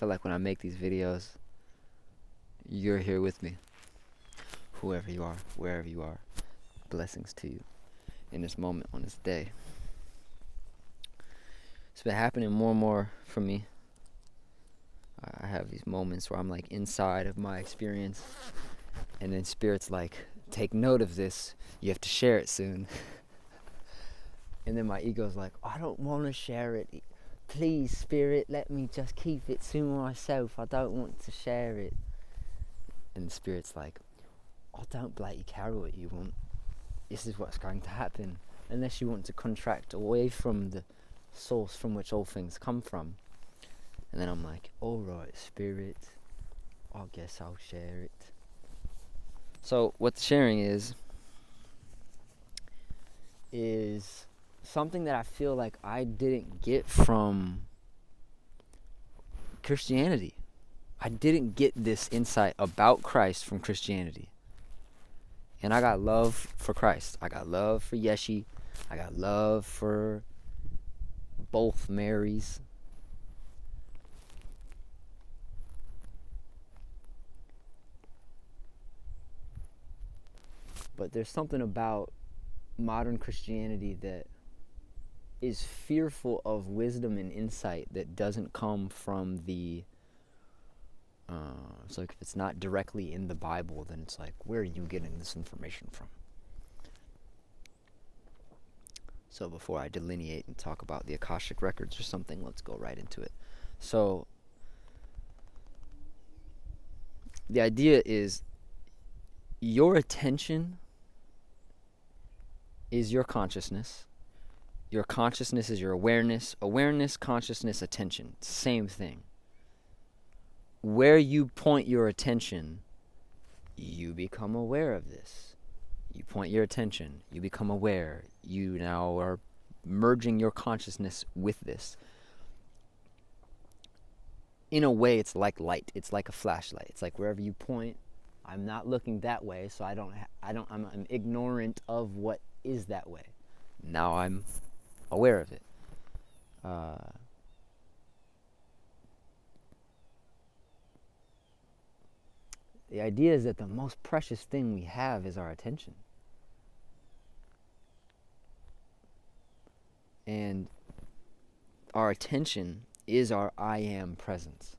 feel like when I make these videos, you're here with me. Whoever you are, wherever you are, blessings to you in this moment, on this day. It's been happening more and more for me. I have these moments where I'm like inside of my experience, and then Spirit's like, take note of this, you have to share it soon. And then my ego's like, I don't want to share it. Please, Spirit, let me just keep it to myself. I don't want to share it. And the Spirit's like, oh, don't bloody care what you want. This is what's going to happen. Unless you want to contract away from the source from which all things come from. And then I'm like, alright, Spirit, I guess I'll share it. So what the sharing is something that I feel like I didn't get from Christianity. I didn't get this insight about Christ from Christianity. And I got love for Christ. I got love for Yeshe. I got love for both Marys. But there's something about modern Christianity that is fearful of wisdom and insight that doesn't come from the so if it's not directly in the Bible, then it's like, where are you getting this information from? So before I delineate and talk about the Akashic records or something, let's go right into it. So the idea is your attention is your consciousness. Your consciousness is your awareness. Awareness, consciousness, attention. Same thing. Where you point your attention, you become aware of this. You point your attention, you become aware. You now are merging your consciousness with this. In a way, it's like light. It's like a flashlight. It's like wherever you point, I'm not looking that way, so I'm ignorant of what is that way. Now I'm aware of it. The idea is that the most precious thing we have is our attention. And our attention is our I am presence.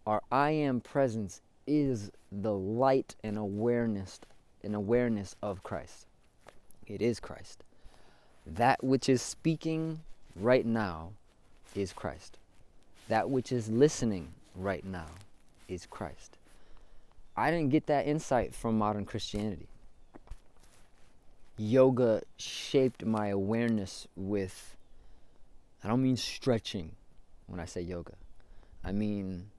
Our I am presence is the light and awareness of Christ. It is Christ. That which is speaking right now is Christ. That which is listening right now is Christ. I didn't get that insight from modern Christianity. Yoga shaped my awareness with, I don't mean stretching when I say yoga. I mean,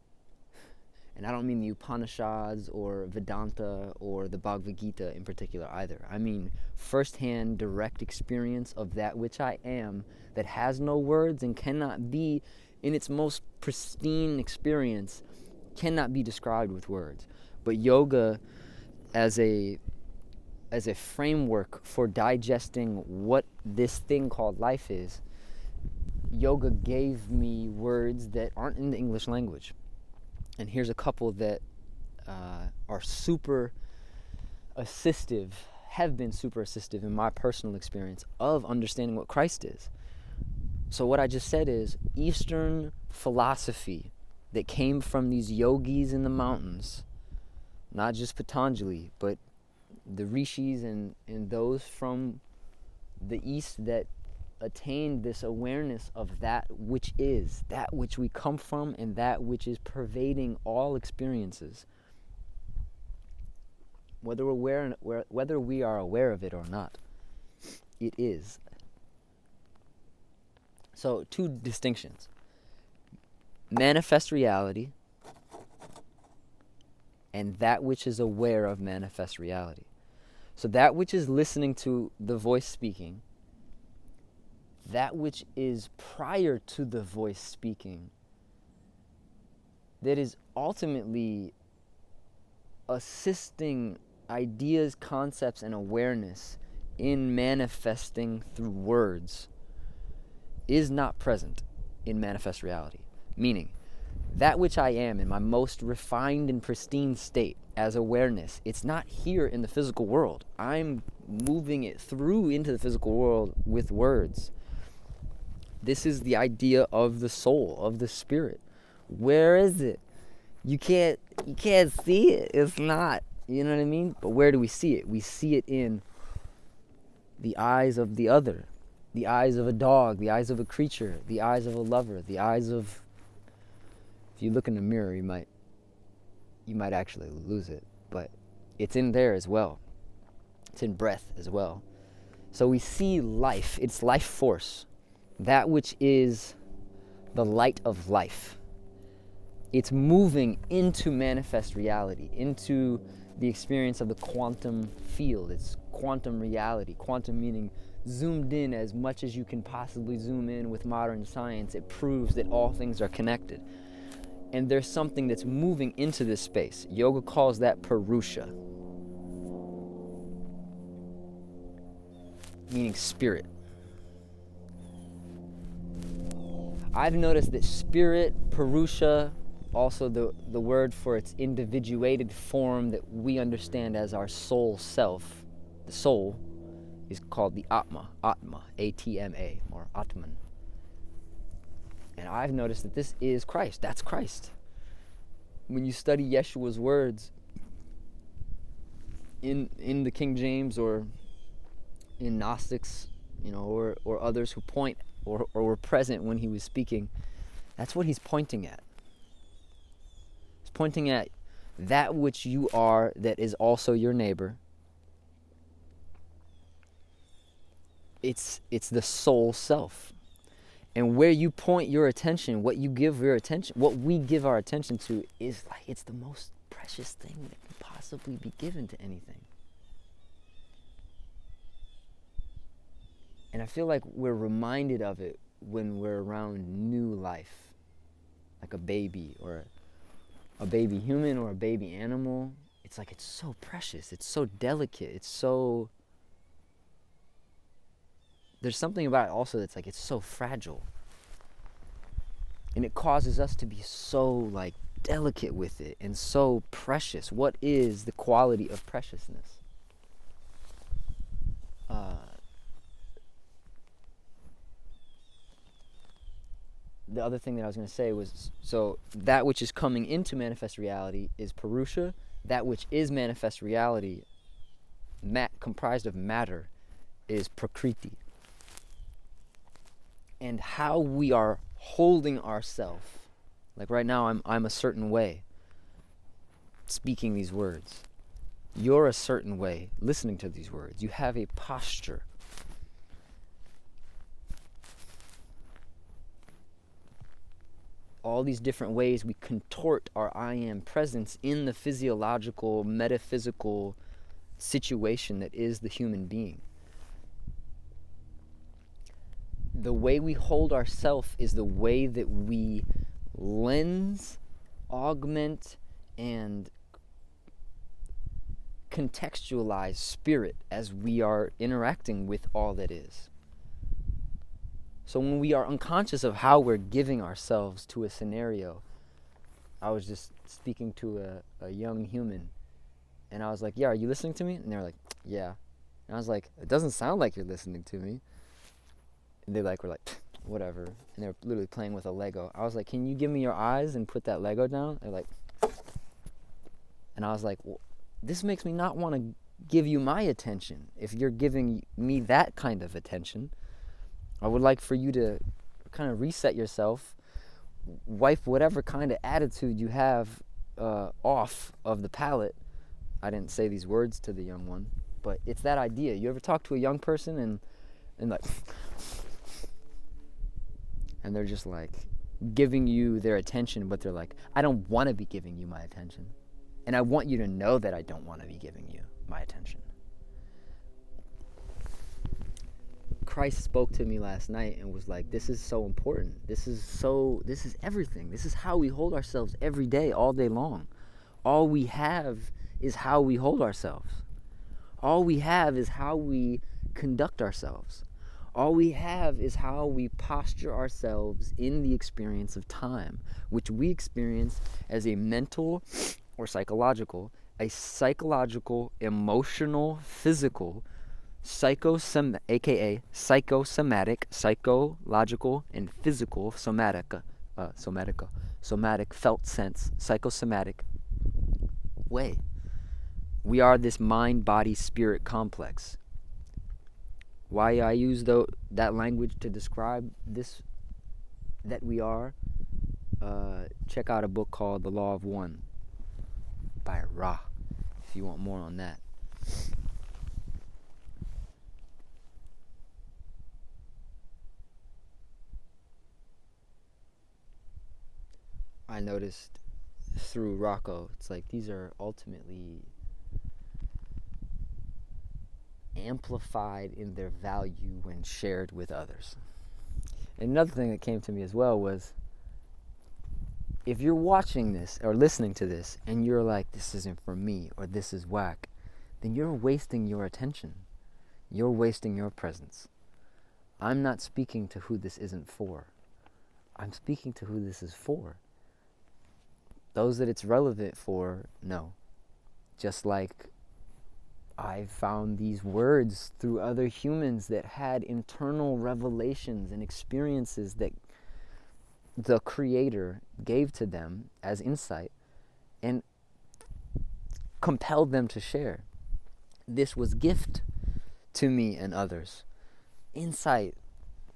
and I don't mean the Upanishads or Vedanta or the Bhagavad Gita in particular either. I mean firsthand, direct experience of that which I am, that has no words and cannot be, in its most pristine experience, cannot be described with words. But yoga as a framework for digesting what this thing called life is, yoga gave me words that aren't in the English language. And here's a couple that are super assistive, have been super assistive in my personal experience of understanding what Christ is. So what I just said is Eastern philosophy that came from these yogis in the mountains, not just Patanjali, but the rishis and those from the East that attained this awareness of that which is, that which we come from, and that which is pervading all experiences, whether we are aware of it or not. It is. So, two distinctions: manifest reality and that which is aware of manifest reality. So that which is listening to the voice speaking, that which is prior to the voice speaking, that is ultimately assisting ideas, concepts, and awareness in manifesting through words, is not present in manifest reality. Meaning, That which I am in my most refined and pristine state as awareness, it's not here in the physical world. I'm moving it through into the physical world with words. This is the idea of the soul, of the spirit. Where is it? You can't see it. It's not, you know what I mean? But where do we see it? We see it in the eyes of the other, the eyes of a dog, the eyes of a creature, the eyes of a lover, the eyes of, if you look in the mirror, you might actually lose it, but it's in there as well. It's in breath as well. So we see life, it's life force, that which is the light of life. It's moving into manifest reality, into the experience of the quantum field. It's quantum reality. Quantum meaning zoomed in as much as you can possibly zoom in with modern science. It proves that all things are connected. And there's something that's moving into this space. Yoga calls that Purusha, meaning spirit. I've noticed that spirit, Purusha, also the word for its individuated form that we understand as our soul self, the soul, is called the Atma, A-T-M-A, or Atman. And I've noticed that this is Christ. That's Christ. When you study Yeshua's words in the King James or in Gnostics, or others who point or were present when he was speaking, that's what he's pointing at. He's pointing at that which you are that is also your neighbor. It's the soul self. And where you point your attention, what you give your attention, what we give our attention to is like, it's the most precious thing that can possibly be given to anything. And I feel like we're reminded of it when we're around new life, like a baby or a baby human or a baby animal. It's like, it's so precious, it's so delicate, it's so, there's something about it also that's like, it's so fragile. And it causes us to be so like delicate with it and so precious. What is the quality of preciousness? The other thing that I was going to say was, so that which is coming into manifest reality is Purusha. That which is manifest reality, comprised of matter, is Prakriti. And how we are holding ourselves, like right now I'm a certain way speaking these words. You're a certain way listening to these words. You have a posture. All these different ways we contort our I am presence in the physiological, metaphysical situation that is the human being. The way we hold ourselves is the way that we lens, augment, and contextualize spirit as we are interacting with all that is. So when we are unconscious of how we're giving ourselves to a scenario, I was just speaking to a young human, and I was like, yeah, are you listening to me? And they were like, yeah. And I was like, it doesn't sound like you're listening to me. And they were like, whatever. And they were literally playing with a Lego. I was like, can you give me your eyes and put that Lego down? They're like, and I was like, well, this makes me not want to give you my attention. If you're giving me that kind of attention, I would like for you to kind of reset yourself, wipe whatever kind of attitude you have off of the palate. I didn't say these words to the young one, but it's that idea. You ever talk to a young person and like, and they're just like giving you their attention, but they're like, I don't want to be giving you my attention. And I want you to know that I don't want to be giving you my attention. Christ spoke to me last night and was like, this is so important. This is everything. This is how we hold ourselves every day, all day long. All we have is how we hold ourselves. All we have is how we conduct ourselves. All we have is how we posture ourselves in the experience of time, which we experience as a mental or psychological, emotional, physical, aka psychosomatic, psychological, and physical, somatic, felt sense, psychosomatic way. We are this mind, body, spirit complex. Why I use that language to describe this, that we are, check out a book called The Law of One by Ra, if you want more on that. I noticed through Rocco, it's like these are ultimately amplified in their value when shared with others. And another thing that came to me as well was, if you're watching this or listening to this and you're like, this isn't for me or this is whack, then you're wasting your attention. You're wasting your presence. I'm not speaking to who this isn't for. I'm speaking to who this is for. Those that it's relevant for, no. Just like I found these words through other humans that had internal revelations and experiences that the Creator gave to them as insight and compelled them to share. This was gift to me and others. Insight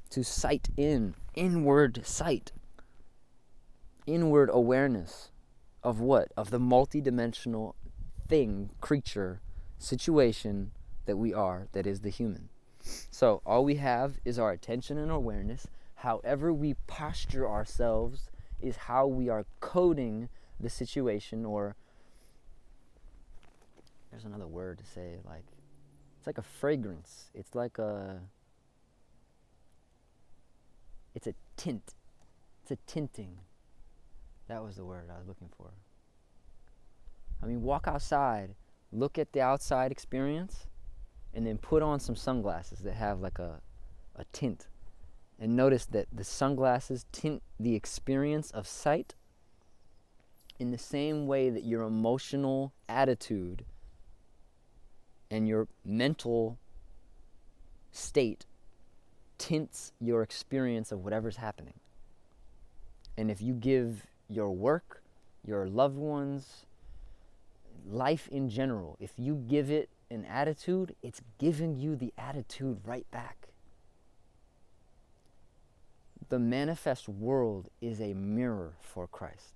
to sight in, inward sight, inward awareness of what? Of the multidimensional thing, creature, situation that we are, that is the human. So all we have is our attention and awareness. However we posture ourselves is how we are coding the situation, or there's another word to say, like, it's like a fragrance. It's like it's a tint. It's a tinting. That was the word I was looking for. I mean, walk outside, look at the outside experience, and then put on some sunglasses that have like a tint. And notice that the sunglasses tint the experience of sight in the same way that your emotional attitude and your mental state tints your experience of whatever's happening. And if you give your work, your loved ones, life in general, if you give it an attitude, it's giving you the attitude right back. The manifest world is a mirror for Christ.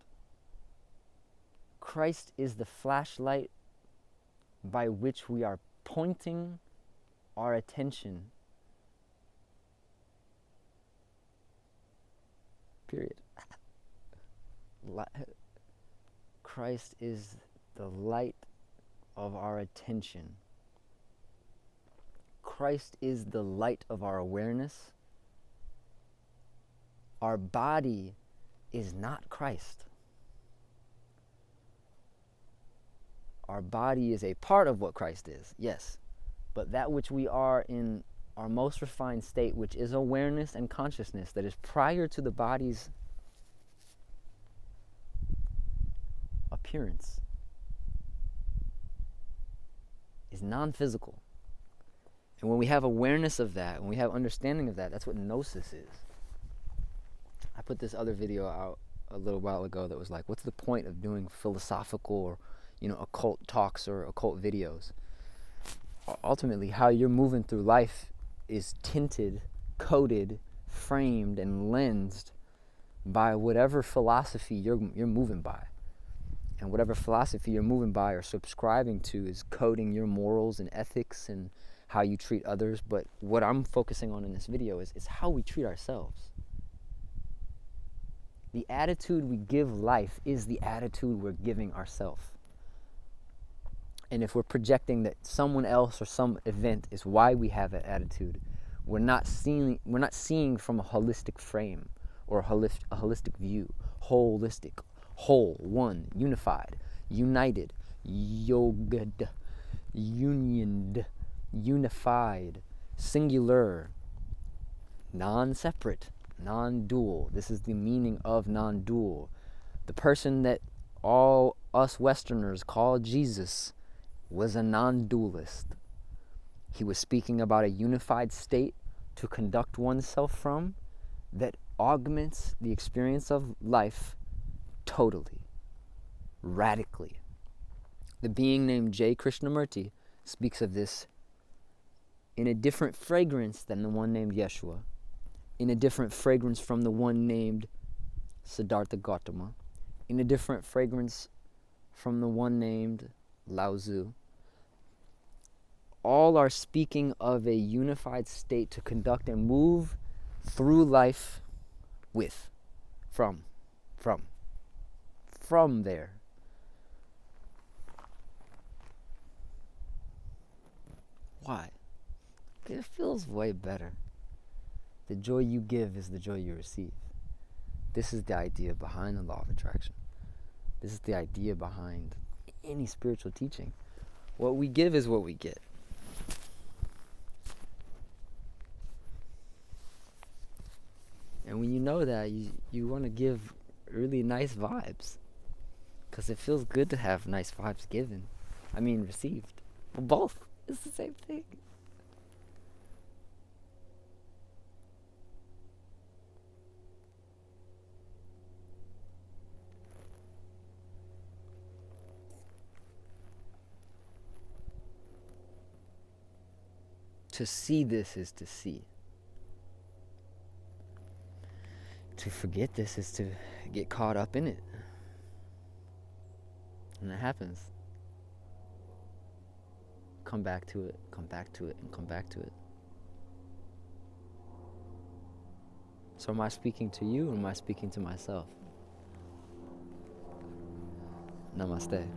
Christ is the flashlight by which we are pointing our attention. Period. Christ is the light of our attention. Christ is the light of our awareness. Our body is not Christ. Our body is a part of what Christ is, yes. But that which we are in our most refined state, which is awareness and consciousness, that is prior to the body's appearance, is non-physical. And when we have awareness of that, when we have understanding of that, that's what gnosis is. I put this other video out a little while ago that was like, what's the point of doing philosophical or, occult talks or occult videos? Ultimately, how you're moving through life is tinted, coded, framed, and lensed by whatever philosophy you're moving by. And whatever philosophy you're moving by or subscribing to is coding your morals and ethics and how you treat others. But what I'm focusing on in this video is how we treat ourselves. The attitude we give life is the attitude we're giving ourselves. And if we're projecting that someone else or some event is why we have that attitude, we're not seeing from a holistic frame or a holistic view. Holistic, whole, one, unified, united, yogad, unioned, unified, singular, non-separate, non-dual. This is the meaning of non-dual. The person that all us Westerners call Jesus was a non-dualist. He was speaking about a unified state to conduct oneself from that augments the experience of life totally, radically. The being named J. Krishnamurti speaks of this in a different fragrance than the one named Yeshua, in a different fragrance from the one named Siddhartha Gautama, in a different fragrance from the one named Lao Tzu. All are speaking of a unified state to conduct and move through life with, from there. Why? It feels way better. The joy you give is the joy you receive. This is the idea behind the law of attraction. This is the idea behind any spiritual teaching. What we give is what we get. And when you know that, you want to give really nice vibes. Because it feels good to have nice vibes given. Received. Well, both. It's the same thing. To see this is to see. To forget this is to get caught up in it. And that happens. Come back to it, come back to it, and come back to it. So am I speaking to you or am I speaking to myself? Namaste.